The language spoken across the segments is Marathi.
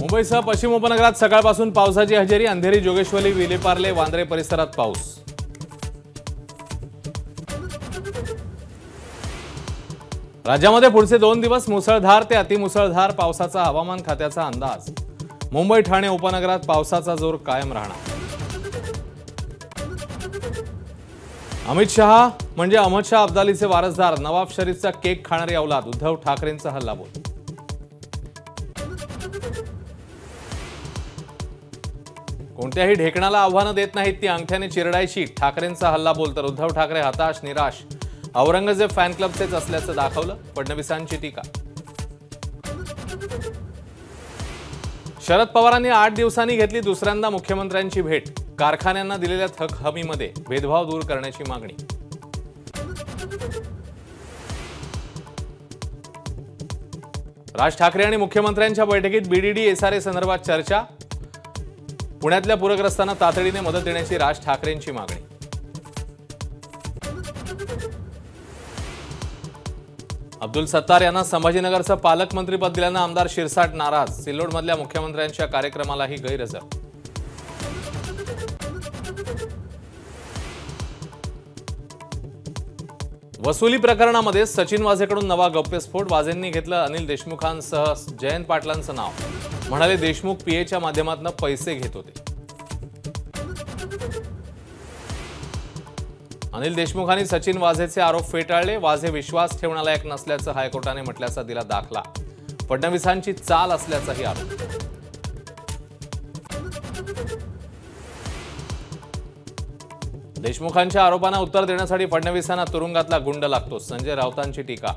मुंबईसह पश्चिम उपनगरात सकाळपासून पावसाची हजेरी. अंधेरी, जोगेश्वरी, विलेपार्ले, वांद्रे परिसरात पाऊस. राज्यामध्ये पुढचे 2 दिवस मुसळधार ते अतिमुसळधार पावसाचा हवामान खात्याचा अंदाज. मुंबई, ठाणे उपनगरात पावसाचा जोर कायम राहणार. अमित शहा म्हणजे अहमद शाह अब्दालीचे वारसदार. नवाब शरीफचा केक खाणारी औलाद. उद्धव ठाकरेंचा हल्लाबोल. कोणत्याही ढेकणाला आव्हानं देत नाहीत, ती अंगठ्याने चिरडायची. ठाकरेंचा हल्लाबोल. तर उद्धव ठाकरे हताश, निराश. औरंगजेब फॅन क्लबचेच असल्याचं दाखवलं. फडणवीसांची टीका. शरद पवारांनी 8 दिवसांनी घेतली दुसऱ्यांदा मुख्यमंत्र्यांची भेट. कारखान्यांना दिलेल्या थक हमीमध्ये भेदभाव दूर करण्याची मागणी. राज ठाकरे आणि मुख्यमंत्र्यांच्या बैठकीत बीडीडी एसआरए संदर्भात चर्चा. पुण्यातल्या पूरग्रस्तांना तातडीने मदत देण्याची राज ठाकरेंची मागणी. अब्दुल सत्तार यांना संभाजीनगरचं पालकमंत्रीपद दिल्यानं आमदार शिरसाट नाराज. सिल्लोडमधल्या मुख्यमंत्र्यांच्या कार्यक्रमालाही गैरहजर. वसुली प्रकरणामध्ये सचिन वाझेकडून नवा गौप्यस्फोट. वाझेंनी घेतलं अनिल देशमुखांसह जयंत पाटलांचं नाव. म्हणाले देशमुख पीएच्या माध्यमातून पैसे घेत होते. अनिल देशमुखांनी सचिन वाझेचे आरोप फेटाळले. वाझे विश्वास ठेवण्यालायक नसल्याचं हायकोर्टाने म्हटल्याचा दिला दाखला. फडणवीसांची चाल असल्याचाही आरोप. देशमुखांच्या आरोपांना उत्तर देण्यासाठी फडणवीसांना तुरुंगातला गुंड लागतो. संजय राऊतांची टीका.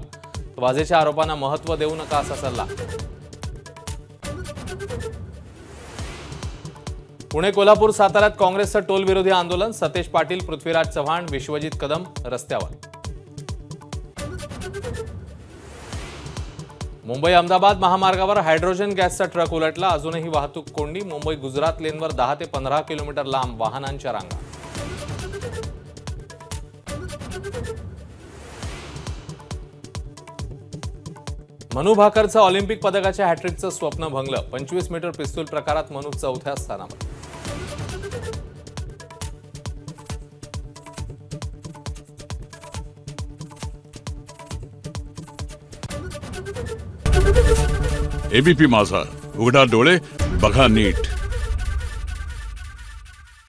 वाझेच्या आरोपांना महत्त्व देऊ नका असा सल्ला. पुणे, कोल्हापूर, साताऱ्यात काँग्रेसचं टोलविरोधी आंदोलन. सतेज पाटील, पृथ्वीराज चव्हाण, विश्वजित कदम रस्त्यावर. मुंबई अहमदाबाद महामार्गावर हायड्रोजन गॅसचा ट्रक उलटला. अजूनही वाहतूक कोंडी. मुंबई गुजरात लेनवर 10 ते 15 किलोमीटर लांब वाहनांच्या रांगा. मनू भाकरचं ऑलिम्पिक पदकाच्या हॅट्रिकचं स्वप्न भंगलं. 25 मीटर पिस्तूल प्रकारात मनू 4थ्या स्थानावर. एबीपी माझा, उघडा डोळे बघा नीट.